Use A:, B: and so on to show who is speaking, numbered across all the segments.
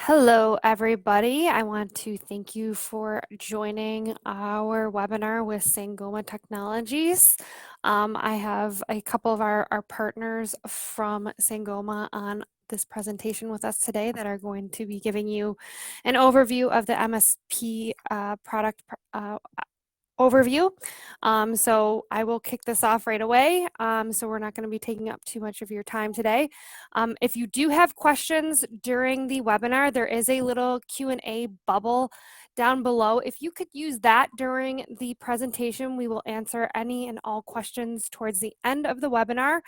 A: Hello, everybody. I want to thank you for joining our webinar with Sangoma Technologies. I have a couple of our partners from Sangoma on this presentation with us today that are going to be giving you an overview of the MSP product overview. So I will kick this off right away. So we're not going to be taking up too much of your time today. If you do have questions during the webinar, there is a little Q&A bubble down below. If you could use that during the presentation, we will answer any and all questions towards the end of the webinar.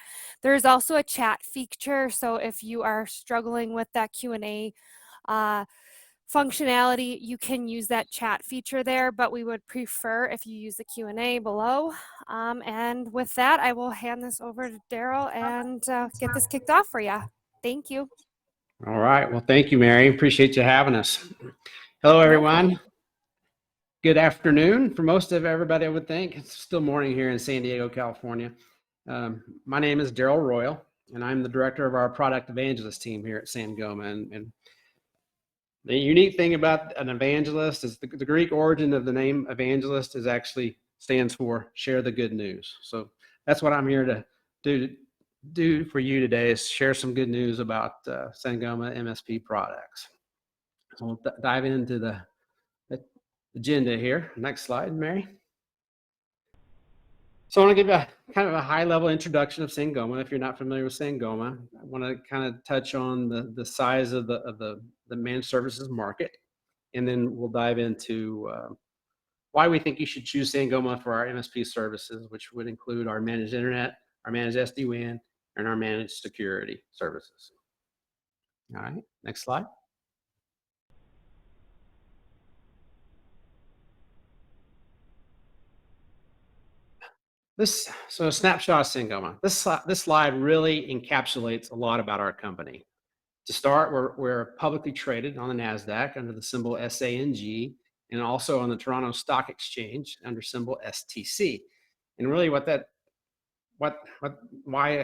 A: There is also a chat feature, so if you are struggling with that Q&A functionality, you can use that chat feature there, but we would prefer if you use the Q&A below. And with that, I will hand this over to Daryl and get this kicked off for you. Thank you.
B: All right. Well, thank you, Mary. Appreciate you having us. Hello, everyone. Good afternoon for most of everybody, I would think. It's still morning here in San Diego, California. My name is Daryl Royal, and I'm the director of our product evangelist team here at Sangoma. And the unique thing about an evangelist is the Greek origin of the name evangelist is actually stands for share the good news. So that's what I'm here to do for you today, is share some good news about Sangoma MSP products. So we'll dive into the agenda here. Next slide, Mary. So I want to give a kind of a high-level introduction of Sangoma. If you're not familiar with Sangoma, I want to kind of touch on the size of the managed services market, and then we'll dive into why we think you should choose Sangoma for our MSP services, which would include our managed internet, our managed SD-WAN, and our managed security services. All right, next slide. So a snapshot of Sangoma. This slide really encapsulates a lot about our company. To start, we're publicly traded on the NASDAQ under the symbol SANG, and also on the Toronto Stock Exchange under symbol STC. And really why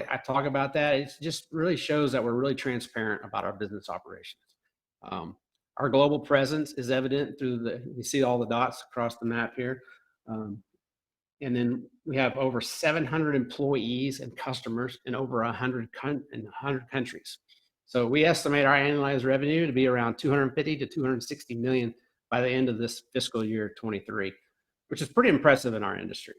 B: I talk about that, it just really shows that we're really transparent about our business operations. Our global presence is evident through you see all the dots across the map here. And then we have over 700 employees and customers in over 100 countries. So we estimate our annualized revenue to be around 250 to 260 million by the end of this fiscal year 23, which is pretty impressive in our industry.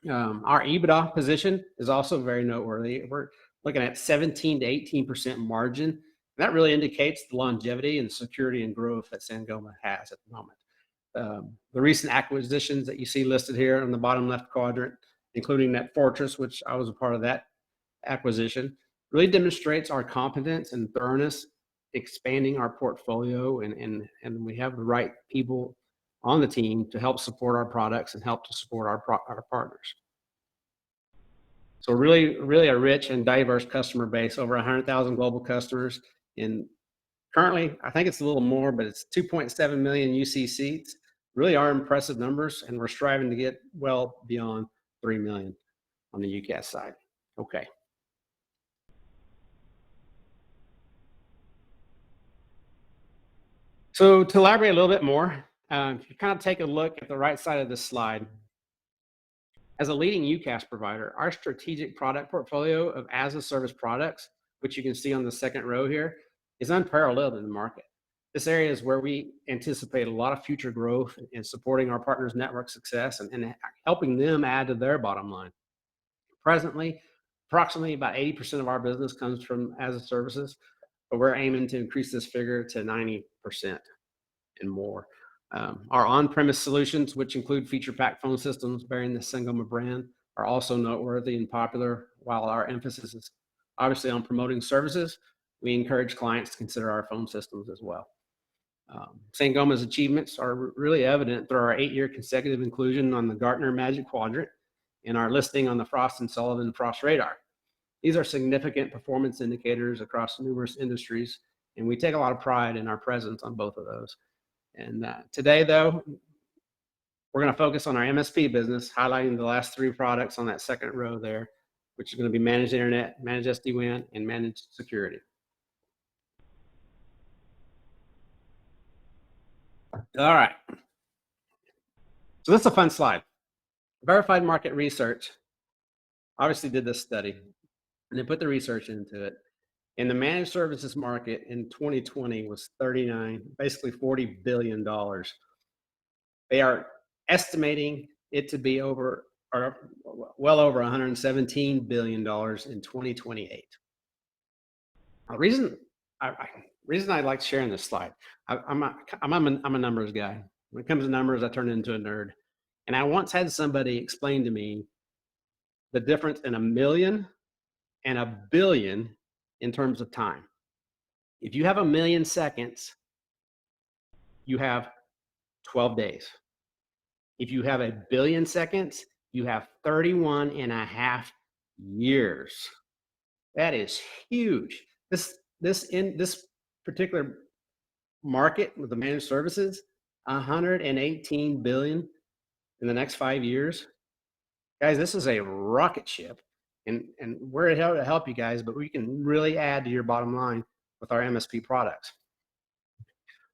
B: Our EBITDA position is also very noteworthy. We're looking at 17 to 18% margin. And that really indicates the longevity and security and growth that Sangoma has at the moment. The recent acquisitions that you see listed here on the bottom left quadrant, including NetFortris, which I was a part of that acquisition, really demonstrates our competence and thoroughness expanding our portfolio, and we have the right people on the team to help support our products and help to support our partners. So really a rich and diverse customer base, over 100,000 global customers. And currently, I think it's a little more, but it's 2.7 million UC seats. Really are impressive numbers, and we're striving to get well beyond 3 million on the UCaaS side. Okay. So to elaborate a little bit more, if you kind of take a look at the right side of this slide, as a leading UCaaS provider, our strategic product portfolio of as-a-service products, which you can see on the second row here, is unparalleled in the market. This area is where we anticipate a lot of future growth in supporting our partners' network success and helping them add to their bottom line. Presently, approximately about 80% of our business comes from as-a-services, but we're aiming to increase this figure to 90% and more. Our on-premise solutions, which include feature-packed phone systems bearing the Sangoma brand, are also noteworthy and popular. While our emphasis is obviously on promoting services, we encourage clients to consider our phone systems as well. Sangoma's achievements are really evident through our 8-year consecutive inclusion on the Gartner Magic Quadrant and our listing on the Frost & Sullivan Frost Radar. These are significant performance indicators across numerous industries, and we take a lot of pride in our presence on both of those. And today, though, we're going to focus on our MSP business, highlighting the last 3 products on that second row there, which is going to be managed internet, managed SD-WAN, and managed security. All right. So this is a fun slide. Verified Market Research obviously did this study, and they put the research into it. And the managed services market in 2020 was basically $40 billion. They are estimating it to be well over $117 billion in 2028. The reason I like sharing this slide, I'm a numbers guy. When it comes to numbers, I turn into a nerd. And I once had somebody explain to me the difference in a million and a billion in terms of time. If you have a million seconds, you have 12 days. If you have a billion seconds, you have 31 and a half years. That is huge. This particular market with the managed services, 118 billion in the next 5 years. Guys, this is a rocket ship, and we're here to help you guys, but we can really add to your bottom line with our MSP products.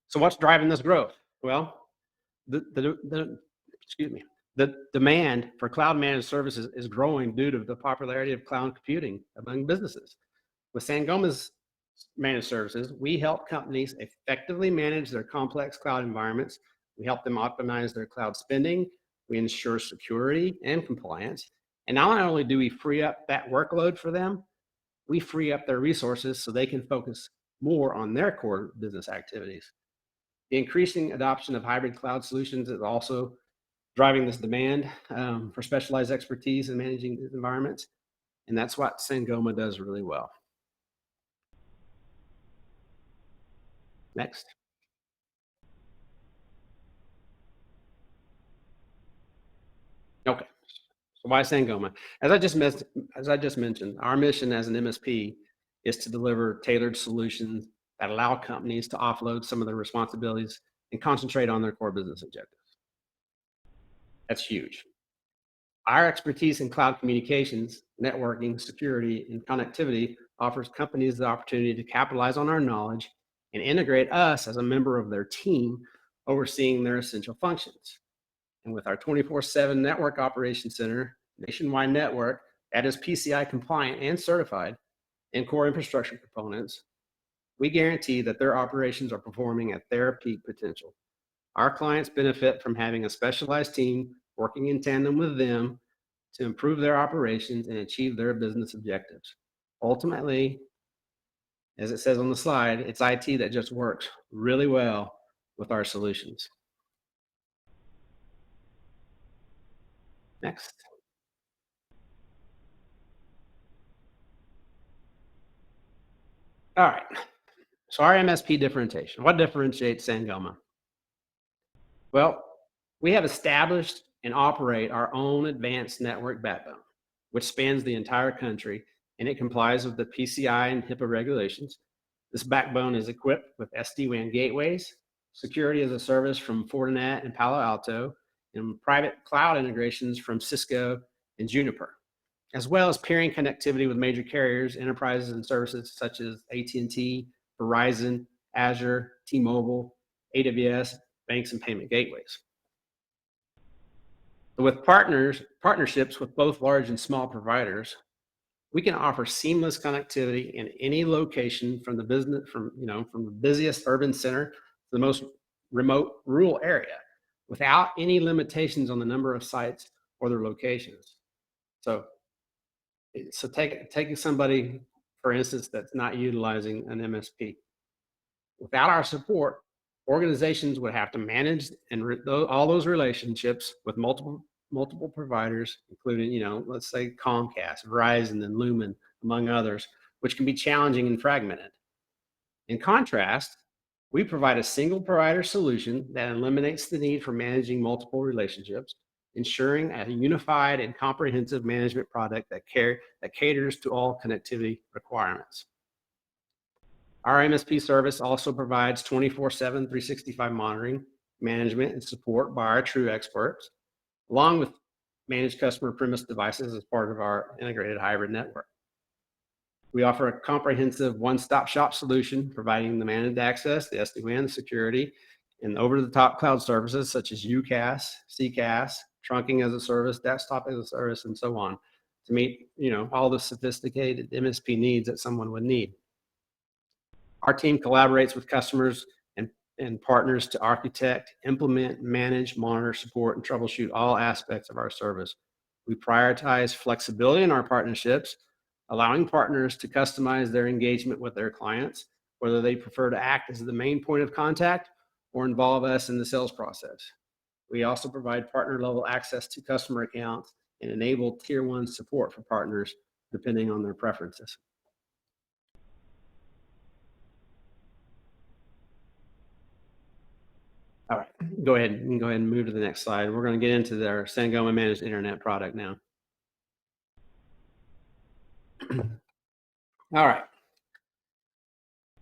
B: So what's driving this growth? Well, the demand for cloud managed services is growing due to the popularity of cloud computing among businesses. With Sangoma's managed services, we help companies effectively manage their complex cloud environments. We help them optimize their cloud spending. We ensure security and compliance. And not only do we free up that workload for them, we free up their resources so they can focus more on their core business activities. The increasing adoption of hybrid cloud solutions is also driving this demand for specialized expertise in managing these environments. And that's what Sangoma does really well. Next. Okay, so why Sangoma? As I just mentioned, our mission as an MSP is to deliver tailored solutions that allow companies to offload some of their responsibilities and concentrate on their core business objectives. That's huge. Our expertise in cloud communications, networking, security, and connectivity offers companies the opportunity to capitalize on our knowledge and integrate us as a member of their team, overseeing their essential functions. And with our 24/7 network operations center, nationwide network that is PCI compliant and certified, and core infrastructure components, we guarantee that their operations are performing at their peak potential. Our clients benefit from having a specialized team working in tandem with them to improve their operations and achieve their business objectives. Ultimately, as it says on the slide, it's IT that just works really well with our solutions. Next. All right. So our MSP differentiation. What differentiates Sangoma? Well, we have established and operate our own advanced network backbone, which spans the entire country, and it complies with the PCI and HIPAA regulations. This backbone is equipped with SD-WAN gateways, security as a service from Fortinet and Palo Alto, and private cloud integrations from Cisco and Juniper, as well as peering connectivity with major carriers, enterprises, and services such as AT&T, Verizon, Azure, T-Mobile, AWS, banks, and payment gateways. With partnerships with both large and small providers, we can offer seamless connectivity in any location from the busiest urban center to the most remote rural area without any limitations on the number of sites or their locations. So taking somebody, for instance, that's not utilizing an MSP. Without our support, organizations would have to manage all those relationships with multiple providers, including, let's say Comcast, Verizon, and Lumen, among others, which can be challenging and fragmented. In contrast, we provide a single provider solution that eliminates the need for managing multiple relationships, ensuring a unified and comprehensive management product that caters to all connectivity requirements. Our MSP service also provides 24/7, 365 monitoring, management, and support by our true experts, along with managed customer premise devices as part of our integrated hybrid network. We offer a comprehensive one-stop shop solution, providing the managed access, the SD-WAN, security, and over-the-top cloud services such as UCaaS, CCaaS, trunking as a service, desktop as a service, and so on, to meet all the sophisticated MSP needs that someone would need. Our team collaborates with customers and partners to architect, implement, manage, monitor, support, and troubleshoot all aspects of our service. We prioritize flexibility in our partnerships, allowing partners to customize their engagement with their clients, whether they prefer to act as the main point of contact or involve us in the sales process. We also provide partner-level access to customer accounts and enable Tier 1 support for partners depending on their preferences. All right, go ahead and move to the next slide. We're going to get into their Sangoma Managed Internet product now. All right.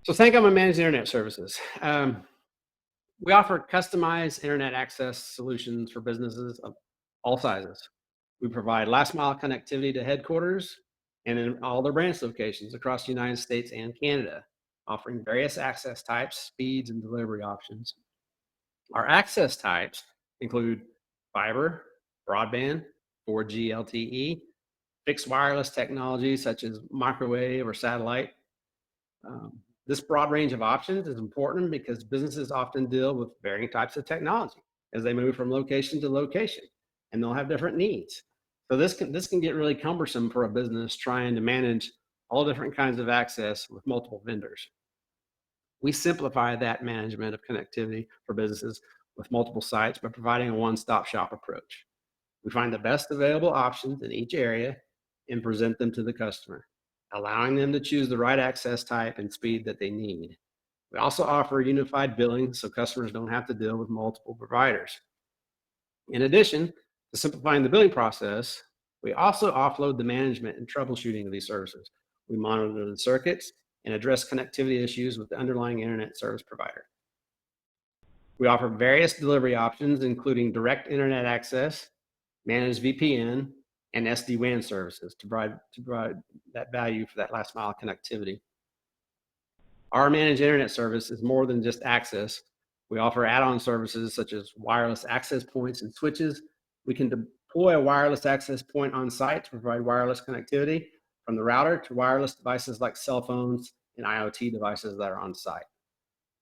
B: So Sangoma Managed Internet Services. We offer customized internet access solutions for businesses of all sizes. We provide last mile connectivity to headquarters and in all their branch locations across the United States and Canada, offering various access types, speeds, and delivery options. Our access types include fiber, broadband, 4G LTE, fixed wireless technologies such as microwave or satellite. This broad range of options is important because businesses often deal with varying types of technology as they move from location to location, and they'll have different needs. So this can get really cumbersome for a business trying to manage all different kinds of access with multiple vendors. We simplify that management of connectivity for businesses with multiple sites by providing a one-stop shop approach. We find the best available options in each area and present them to the customer, allowing them to choose the right access type and speed that they need. We also offer unified billing so customers don't have to deal with multiple providers. In addition to simplifying the billing process, we also offload the management and troubleshooting of these services. We monitor the circuits and address connectivity issues with the underlying internet service provider. We offer various delivery options, including direct internet access, managed VPN, and SD-WAN services to provide that value for that last mile connectivity. Our managed internet service is more than just access. We offer add-on services such as wireless access points and switches. We can deploy a wireless access point on site to provide wireless connectivity from the router to wireless devices like cell phones and IoT devices that are on site.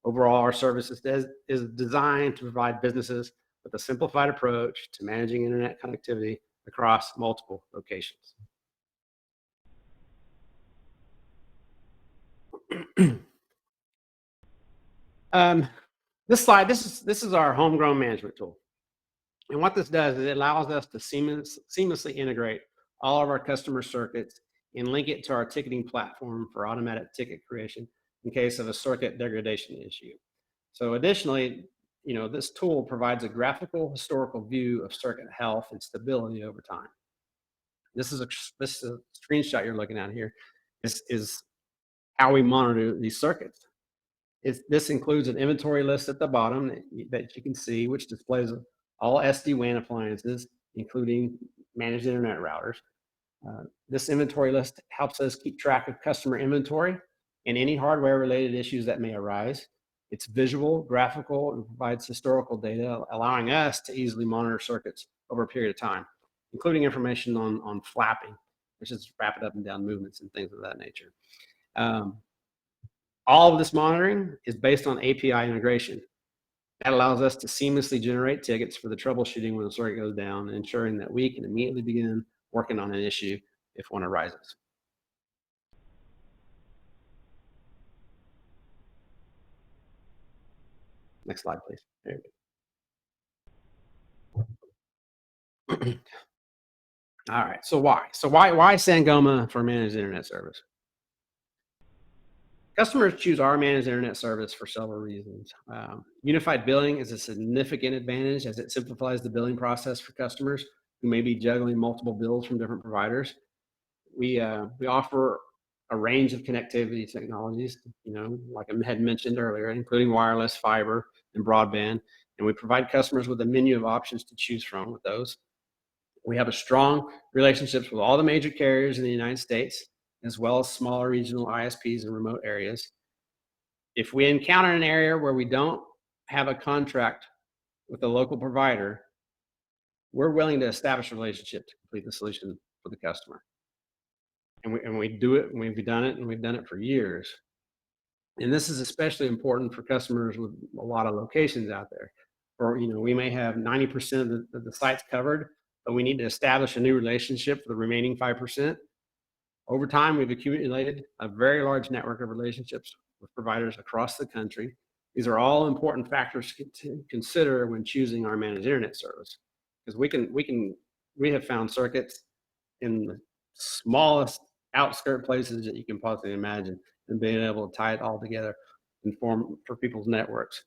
B: Overall, our service is designed to provide businesses with a simplified approach to managing internet connectivity across multiple locations. This slide, this is our homegrown management tool. And what this does is it allows us to seamlessly integrate all of our customer circuits and link it to our ticketing platform for automatic ticket creation in case of a circuit degradation issue. So additionally, this tool provides a graphical historical view of circuit health and stability over time. This is a screenshot you're looking at here. This is how we monitor these circuits. This includes an inventory list at the bottom that you can see, which displays all SD-WAN appliances, including managed internet routers. This inventory list helps us keep track of customer inventory and any hardware-related issues that may arise. It's visual, graphical, and provides historical data, allowing us to easily monitor circuits over a period of time, including information on flapping, which is rapid up and down movements and things of that nature. All of this monitoring is based on API integration. That allows us to seamlessly generate tickets for the troubleshooting when the circuit goes down, ensuring that we can immediately begin working on an issue if one arises. Next slide, please. There we go. All right, so why? Why Sangoma for managed internet service? Customers choose our managed internet service for several reasons. Unified billing is a significant advantage as it simplifies the billing process for customers who may be juggling multiple bills from different providers. We offer a range of connectivity technologies, like I had mentioned earlier, including wireless, fiber, and broadband, and we provide customers with a menu of options to choose from with those. We have a strong relationships with all the major carriers in the United States, as well as smaller regional ISPs in remote areas. If we encounter an area where we don't have a contract with a local provider, we're willing to establish a relationship to complete the solution for the customer. And we do it, and we've done it for years. And this is especially important for customers with a lot of locations out there. Or, we may have 90% of the sites covered, but we need to establish a new relationship for the remaining 5%. Over time, we've accumulated a very large network of relationships with providers across the country. These are all important factors to consider when choosing our managed internet service, because we have found circuits in the smallest outskirt places that you can possibly imagine, and being able to tie it all together and form for people's networks.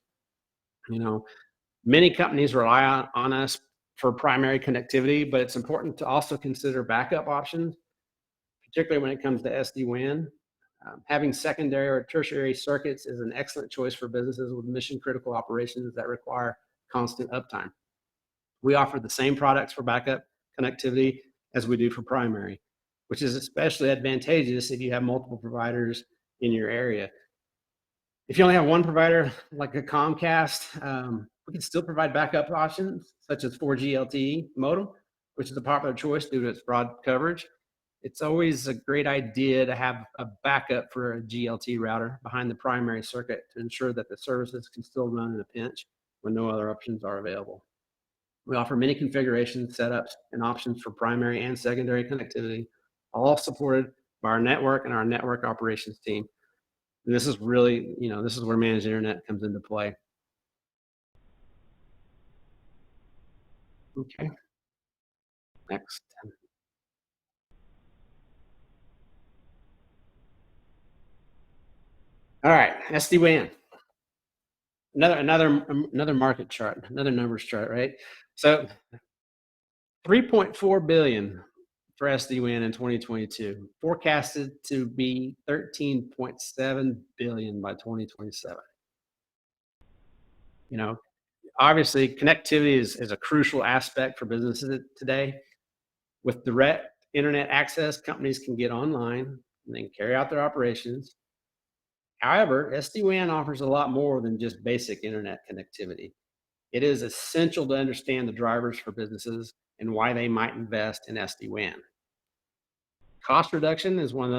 B: Many companies rely on us for primary connectivity, but it's important to also consider backup options, particularly when it comes to SD-WAN. Having secondary or tertiary circuits is an excellent choice for businesses with mission-critical operations that require constant uptime. We offer the same products for backup connectivity as we do for primary, which is especially advantageous if you have multiple providers in your area. If you only have one provider, like a Comcast, we can still provide backup options, such as 4G LTE modem, which is a popular choice due to its broad coverage. It's always a great idea to have a backup for a GLT router behind the primary circuit to ensure that the services can still run in a pinch when no other options are available. We offer many configurations, setups, and options for primary and secondary connectivity, all supported by our network and our network operations team. And this is really, this is where managed internet comes into play. Okay. Next. All right, SD-WAN. Another market chart, another numbers chart, right? So 3.4 billion for SD-WAN in 2022, forecasted to be 13.7 billion by 2027. Obviously connectivity is a crucial aspect for businesses today. With direct internet access, companies can get online and then carry out their operations. However, SD-WAN offers a lot more than just basic internet connectivity. It is essential to understand the drivers for businesses and why they might invest in SD-WAN. Cost reduction is one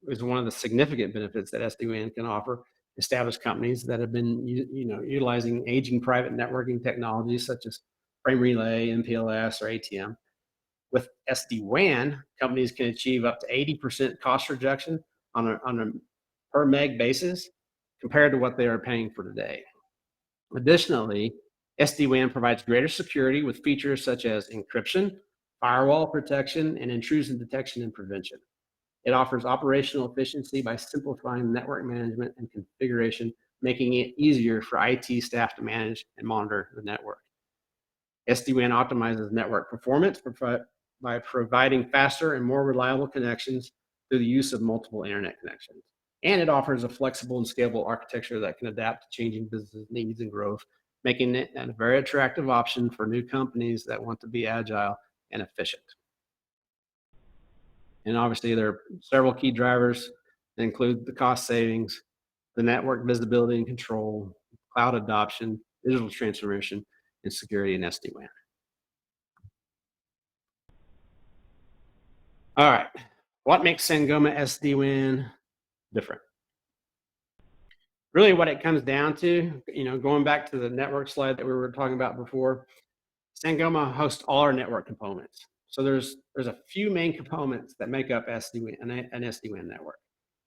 B: of the significant benefits that SD-WAN can offer established companies that have been utilizing aging private networking technologies such as frame relay, MPLS, or ATM. With SD-WAN, companies can achieve up to 80% cost reduction on a per meg basis compared to what they are paying for today. Additionally, SD-WAN provides greater security with features such as encryption, firewall protection, and intrusion detection and prevention. It offers operational efficiency by simplifying network management and configuration, making it easier for IT staff to manage and monitor the network. SD-WAN optimizes network performance by providing faster and more reliable connections through the use of multiple internet connections. And it offers a flexible and scalable architecture that can adapt to changing business needs and growth, making it a very attractive option for new companies that want to be agile and efficient. And obviously, there are several key drivers that include the cost savings, the network visibility and control, cloud adoption, digital transformation, and security in SD-WAN. All right, what makes Sangoma SD-WAN different? Really what it comes down to, going back to the network slide that we were talking about before, Sangoma hosts all our network components. So there's a few main components that make up SD-WAN, an SD-WAN network.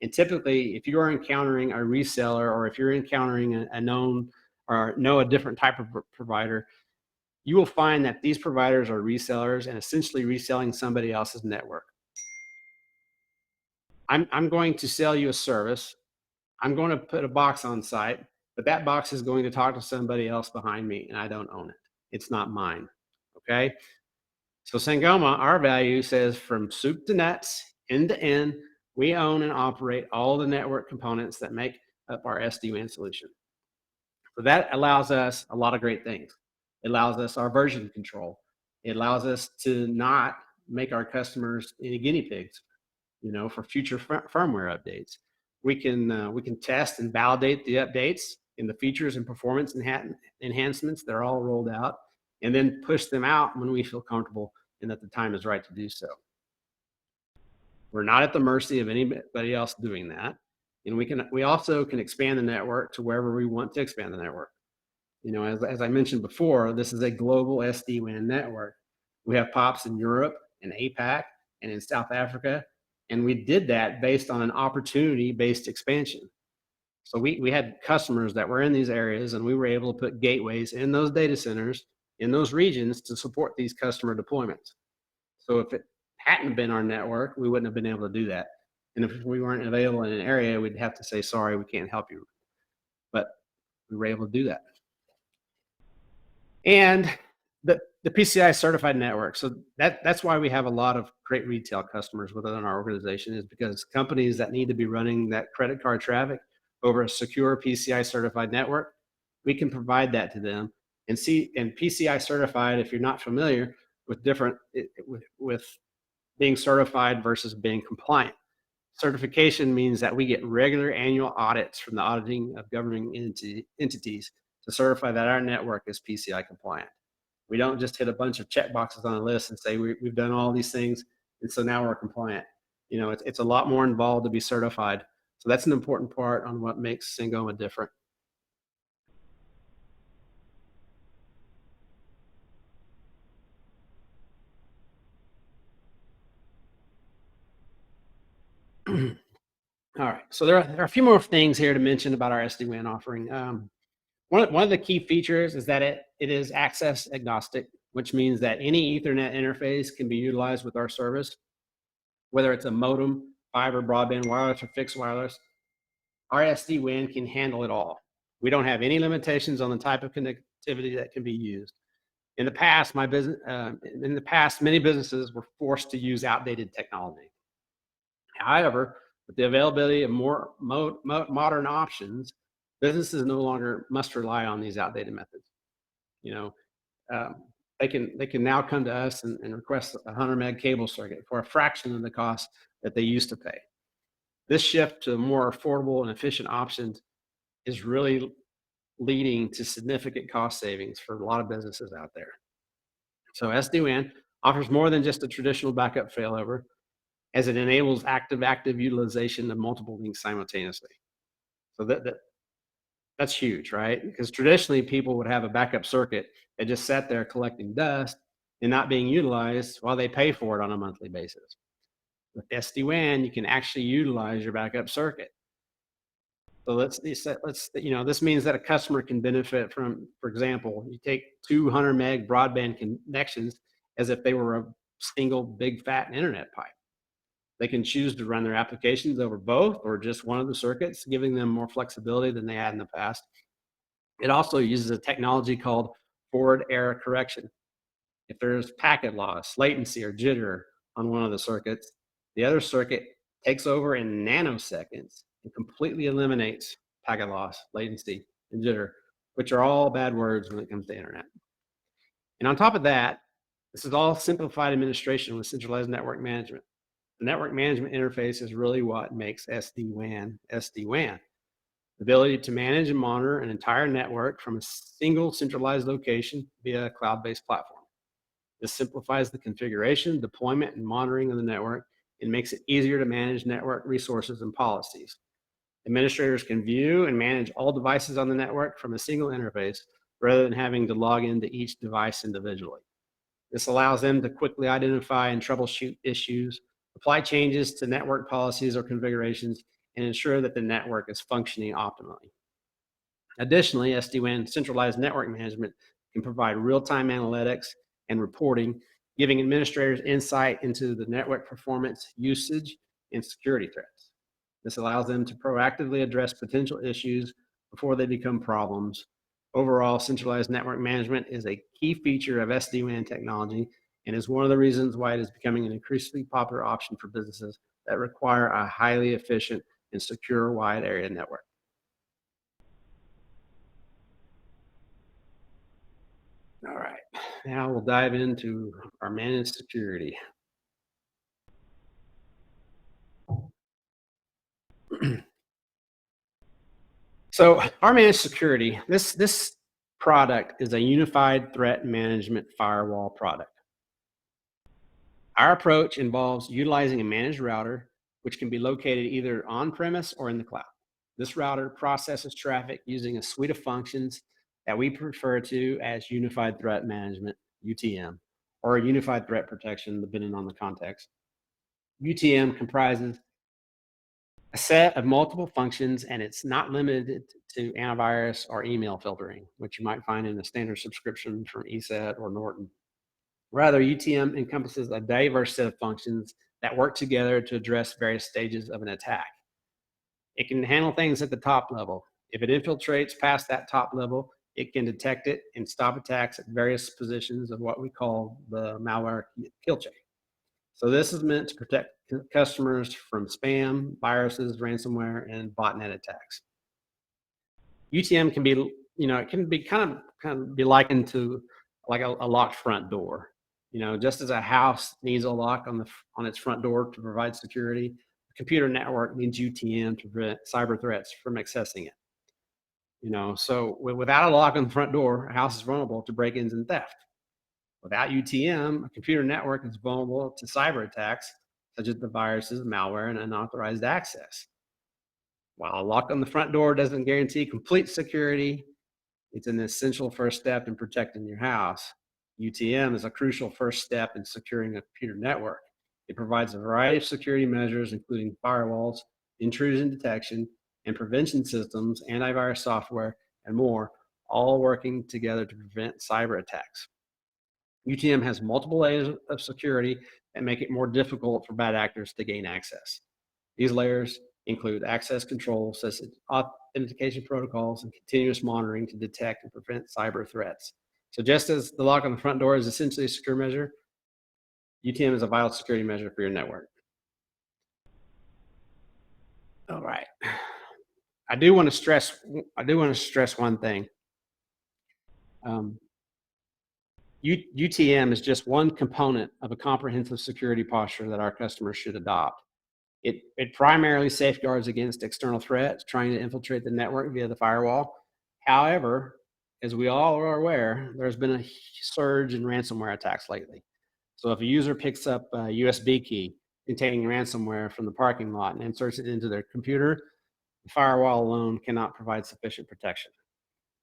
B: And typically, if you are encountering a reseller or if you're encountering a known or know a different type of provider, you will find that these providers are resellers and essentially reselling somebody else's network. I'm going to sell you a service. I'm going to put a box on site, but that box is going to talk to somebody else behind me, and I don't own it. It's not mine. Okay? So Sangoma, our value says from soup to nuts, end to end, we own and operate all the network components that make up our SD-WAN solution. So that allows us a lot of great things. It allows us our version control. It allows us to not make our customers any guinea pigs, for future firmware updates. We can test and validate the updates in the features and performance enhancements. They're all rolled out, and then push them out when we feel comfortable and that the time is right to do so. We're not at the mercy of anybody else doing that. And we also can expand the network to wherever we want to expand the network. As I mentioned before, this is a global SD-WAN network. We have POPs in Europe and APAC and in South Africa. And we did that based on an opportunity-based expansion. So we had customers that were in these areas, and we were able to put gateways in those data centers in those regions to support these customer deployments. So if it hadn't been our network, we wouldn't have been able to do that. And if we weren't available in an area, we'd have to say, sorry, we can't help you. But we were able to do that. And the PCI certified network. So that's why we have a lot of great retail customers within our organization, is because companies that need to be running that credit card traffic over a secure PCI certified network, we can provide that to them. And PCI certified, if you're not familiar with with being certified versus being compliant. Certification means that we get regular annual audits from the auditing of governing entities to certify that our network is PCI compliant. We don't just hit a bunch of check boxes on a list and say we've done all these things, and so now we're compliant. It's a lot more involved to be certified. So that's an important part on what makes Sangoma different. All right, so there are a few more things here to mention about our SD-WAN offering. One of the key features is that it is access agnostic, which means that any Ethernet interface can be utilized with our service, whether it's a modem, fiber, broadband, wireless, or fixed wireless. Our SD-WAN can handle it all. We don't have any limitations on the type of connectivity that can be used. In the past, many businesses were forced to use outdated technology. However, with the availability of more modern options, businesses no longer must rely on these outdated methods. They can now come to us and request a 100 meg cable circuit for a fraction of the cost that they used to pay. This shift to more affordable and efficient options is really leading to significant cost savings for a lot of businesses out there. So SD-WAN offers more than just a traditional backup failover, as it enables active utilization of multiple links simultaneously. So that's huge, right? Because traditionally people would have a backup circuit that just sat there collecting dust and not being utilized while they pay for it on a monthly basis. With SD-WAN, you can actually utilize your backup circuit. So this means that a customer can benefit from, for example, you take 200 meg broadband connections as if they were a single big fat internet pipe. They can choose to run their applications over both or just one of the circuits, giving them more flexibility than they had in the past. It also uses a technology called forward error correction. If there's packet loss, latency, or jitter on one of the circuits, the other circuit takes over in nanoseconds and completely eliminates packet loss, latency, and jitter, which are all bad words when it comes to internet. And on top of that, this is all simplified administration with centralized network management. The network management interface is really what makes SD-WAN SD-WAN. The ability to manage and monitor an entire network from a single centralized location via a cloud-based platform. This simplifies the configuration, deployment, and monitoring of the network and makes it easier to manage network resources and policies. Administrators can view and manage all devices on the network from a single interface rather than having to log into each device individually. This allows them to quickly identify and troubleshoot issues, apply changes to network policies or configurations, and ensure that the network is functioning optimally. Additionally, SD-WAN centralized network management can provide real-time analytics and reporting, giving administrators insight into the network performance, usage, and security threats. This allows them to proactively address potential issues before they become problems. Overall, centralized network management is a key feature of SD-WAN technology and is one of the reasons why it is becoming an increasingly popular option for businesses that require a highly efficient and secure wide area network. All right, now we'll dive into our managed security. So our managed security, this product is a unified threat management firewall product. Our approach involves utilizing a managed router, which can be located either on-premise or in the cloud. This router processes traffic using a suite of functions that we refer to as Unified Threat Management, UTM, or Unified Threat Protection, depending on the context. UTM comprises a set of multiple functions, and it's not limited to antivirus or email filtering, which you might find in a standard subscription from ESET or Norton. Rather, UTM encompasses a diverse set of functions that work together to address various stages of an attack. It can handle things at the top level. If it infiltrates past that top level, it can detect it and stop attacks at various positions of what we call the malware kill chain. So this is meant to protect customers from spam, viruses, ransomware, and botnet attacks. UTM can be, it can be kind of be likened to like a locked front door. Just as a house needs a lock on its front door to provide security, a computer network needs UTM to prevent cyber threats from accessing it. So without a lock on the front door, a house is vulnerable to break-ins and theft. Without UTM, a computer network is vulnerable to cyber attacks, such as the viruses, malware, and unauthorized access. While a lock on the front door doesn't guarantee complete security, it's an essential first step in protecting your house. UTM is a crucial first step in securing a computer network. It provides a variety of security measures, including firewalls, intrusion detection, and prevention systems, antivirus software, and more, all working together to prevent cyber attacks. UTM has multiple layers of security that make it more difficult for bad actors to gain access. These layers include access controls, such as authentication protocols, and continuous monitoring to detect and prevent cyber threats. So just as the lock on the front door is essentially a secure measure, UTM is a vital security measure for your network. All right. I do want to stress one thing. UTM is just one component of a comprehensive security posture that our customers should adopt. It primarily safeguards against external threats trying to infiltrate the network via the firewall. However, as we all are aware, there's been a surge in ransomware attacks lately. So if a user picks up a USB key containing ransomware from the parking lot and inserts it into their computer, the firewall alone cannot provide sufficient protection.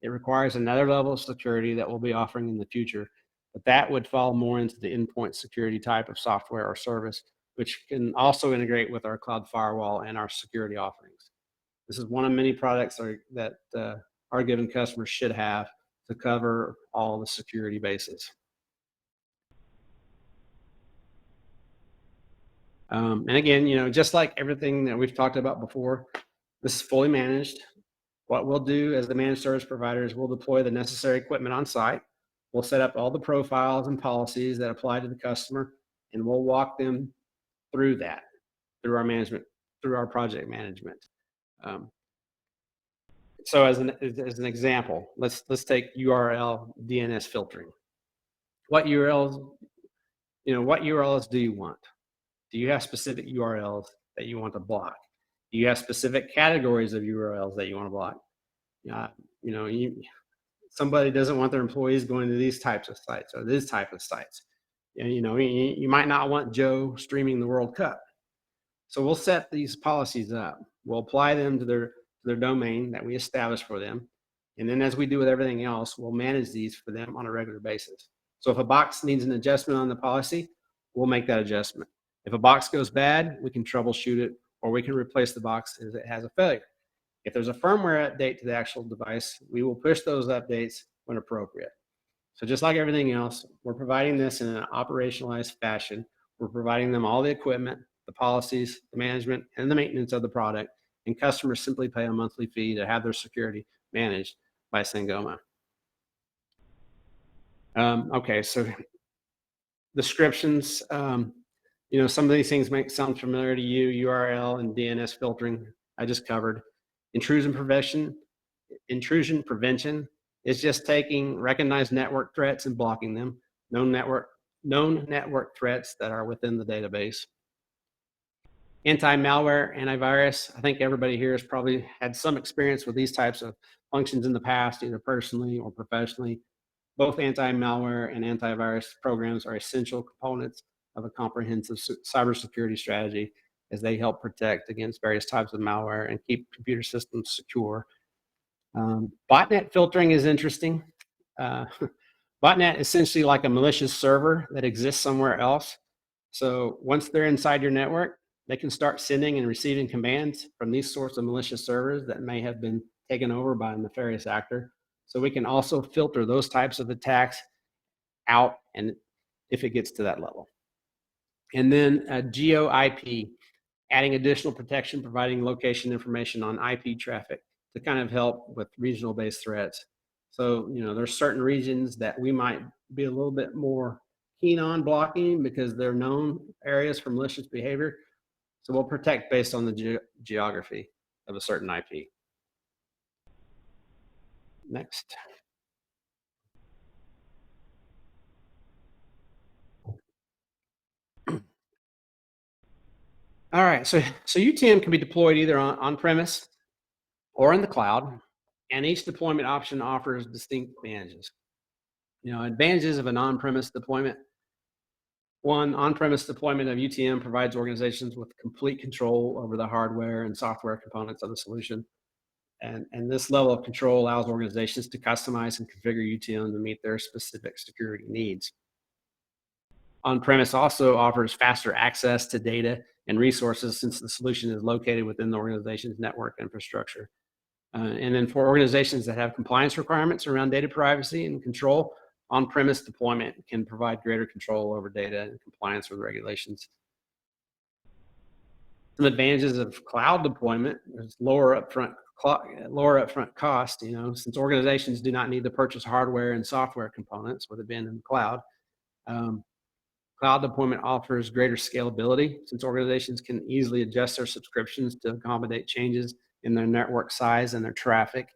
B: It requires another level of security that we'll be offering in the future, but that would fall more into the endpoint security type of software or service, which can also integrate with our cloud firewall and our security offerings. This is one of many products that our given customers should have to cover all the security bases. And again, just like everything that we've talked about before, this is fully managed. What we'll do as the managed service provider is we'll deploy the necessary equipment on site. We'll set up all the profiles and policies that apply to the customer, and we'll walk them through that, through our project management. So as an example, let's take URL DNS filtering. What URLs do you want? Do you have specific URLs that you want to block? Do you have specific categories of URLs that you want to block? Somebody doesn't want their employees going to these types of sites or this type of sites. You might not want Joe streaming the World Cup. So we'll set these policies up. We'll apply them to their domain that we establish for them. And then as we do with everything else, we'll manage these for them on a regular basis. So if a box needs an adjustment on the policy, we'll make that adjustment. If a box goes bad, we can troubleshoot it, or we can replace the box if it has a failure. If there's a firmware update to the actual device, we will push those updates when appropriate. So just like everything else, we're providing this in an operationalized fashion. We're providing them all the equipment, the policies, the management, and the maintenance of the product, and customers simply pay a monthly fee to have their security managed by Sangoma. Okay, so descriptions. Some of these things might sound familiar to you. URL and DNS filtering, I just covered. Intrusion prevention is just taking recognized network threats and blocking them. Known network threats that are within the database. Anti-malware, antivirus. I think everybody here has probably had some experience with these types of functions in the past, either personally or professionally. Both anti-malware and antivirus programs are essential components of a comprehensive cybersecurity strategy, as they help protect against various types of malware and keep computer systems secure. Botnet filtering is interesting. Uh, Botnet is essentially like a malicious server that exists somewhere else. So once they're inside your network, they can start sending and receiving commands from these sorts of malicious servers that may have been taken over by a nefarious actor. So we can also filter those types of attacks out, and if it gets to that level. And then geo-IP, adding additional protection, providing location information on IP traffic to kind of help with regional-based threats. So, there's certain regions that we might be a little bit more keen on blocking because they're known areas for malicious behavior. So we'll protect based on the geography of a certain IP. Next. All right, so UTM can be deployed either on-premise or in the cloud, and each deployment option offers distinct advantages. Advantages of an on-premise deployment. One, on-premise deployment of UTM provides organizations with complete control over the hardware and software components of the solution. And this level of control allows organizations to customize and configure UTM to meet their specific security needs. On-premise also offers faster access to data and resources since the solution is located within the organization's network infrastructure. And then for organizations that have compliance requirements around data privacy and control, on-premise deployment can provide greater control over data and compliance with regulations. Some advantages of cloud deployment is lower upfront cost, since organizations do not need to purchase hardware and software components with it being in the cloud. Cloud deployment offers greater scalability since organizations can easily adjust their subscriptions to accommodate changes in their network size and their traffic.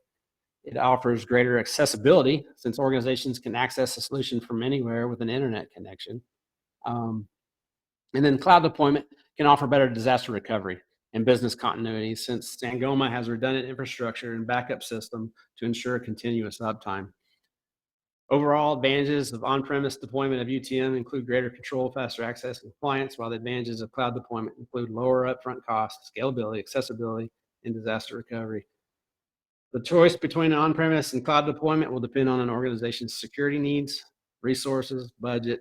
B: It offers greater accessibility since organizations can access a solution from anywhere with an internet connection. And then cloud deployment can offer better disaster recovery and business continuity since Sangoma has redundant infrastructure and backup system to ensure continuous uptime. Overall advantages of on-premise deployment of UTM include greater control, faster access, and compliance, while the advantages of cloud deployment include lower upfront costs, scalability, accessibility, and disaster recovery. The choice between an on-premise and cloud deployment will depend on an organization's security needs, resources, budget,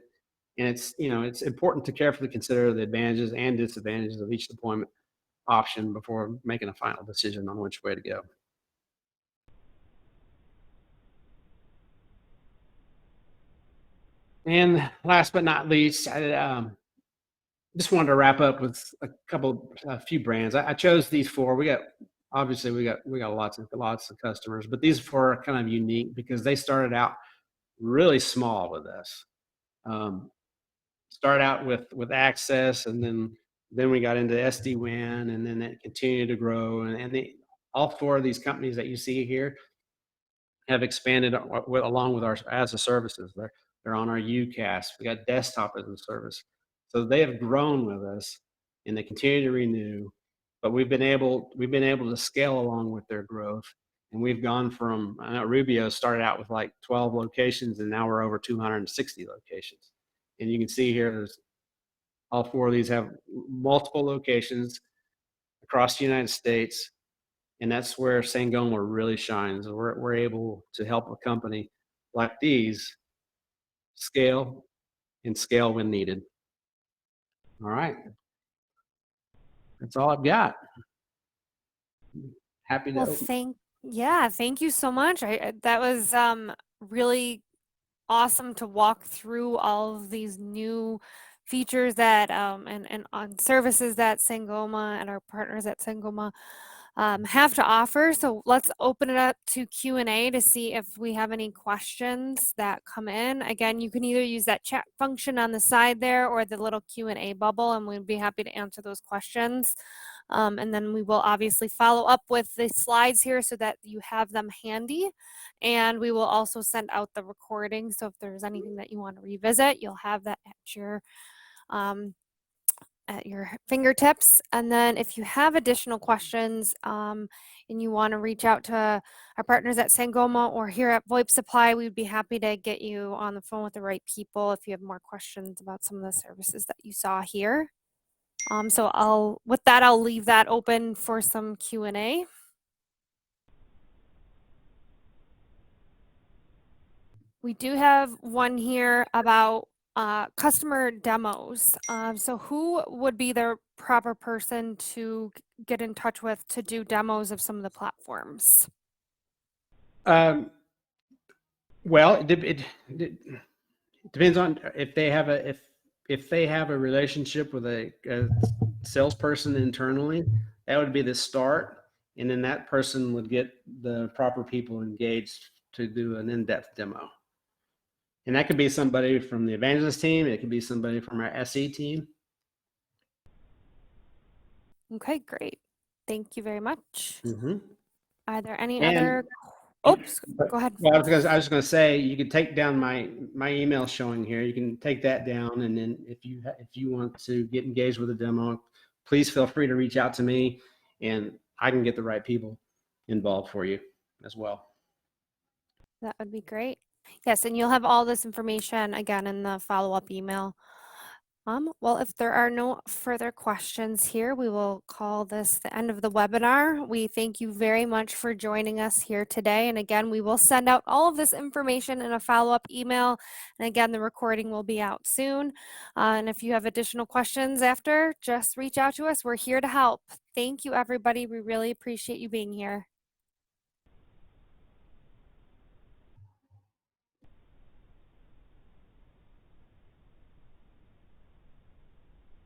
B: and it's important to carefully consider the advantages and disadvantages of each deployment option before making a final decision on which way to go. And last but not least, I just wanted to wrap up with a few brands. I chose these four. We got lots of customers, but these four are kind of unique because they started out really small with us. Start out with access, and then we got into SD-WAN, and then it continued to grow. And all four of these companies that you see here have expanded along with our as a services. They're on our UCAS. We got desktop as a service, so they have grown with us, and they continue to renew. But we've been able to scale along with their growth, and we've gone from, I know Rubio started out with like 12 locations, and now we're over 260 locations. And you can see here, there's all four of these have multiple locations across the United States. And that's where Sangoma really shines. We're able to help a company like these scale and scale when needed. All right. That's all I've got. Happy to
A: Well,
B: open.
A: thank you so much. That was really awesome to walk through all of these new features that and on services that Sangoma and our partners at Sangoma have to offer. So let's open it up to Q&A to see if we have any questions that come in. Again, you can either use that chat function on the side there or the little Q&A bubble, and we'd be happy to answer those questions. And then we will obviously follow up with the slides here so that you have them handy. And we will also send out the recording. So if there's anything that you want to revisit, you'll have that at your at your fingertips. And then if you have additional questions and you want to reach out to our partners at Sangoma or here at VoIP Supply, we'd be happy to get you on the phone with the right people if you have more questions about some of the services that you saw here. So with that, I'll leave that open for some Q&A. We do have one here about customer demos. So who would be the proper person to get in touch with to do demos of some of the platforms?
B: Well, it depends on if they have a relationship with a salesperson internally. That would be the start, and then that person would get the proper people engaged to do an in-depth demo. And that could be somebody from the evangelist team. It could be somebody from our SE team.
A: Okay, great. Thank you very much.
B: Mm-hmm.
A: Are there any
B: And
A: other? Oops, go ahead.
B: Well, I was going to say, you could take down my email showing here. You can take that down, and then if you want to get engaged with a demo, please feel free to reach out to me, and I can get the right people involved for you as well.
A: That would be great. Yes, and you'll have all this information again in the follow-up email. Well, if there are no further questions here, we will call this the end of the webinar. We thank you very much for joining us here today. And again, we will send out all of this information in a follow-up email. And again, the recording will be out soon. And if you have additional questions after, just reach out to us. We're here to help. Thank you, everybody. We really appreciate you being here.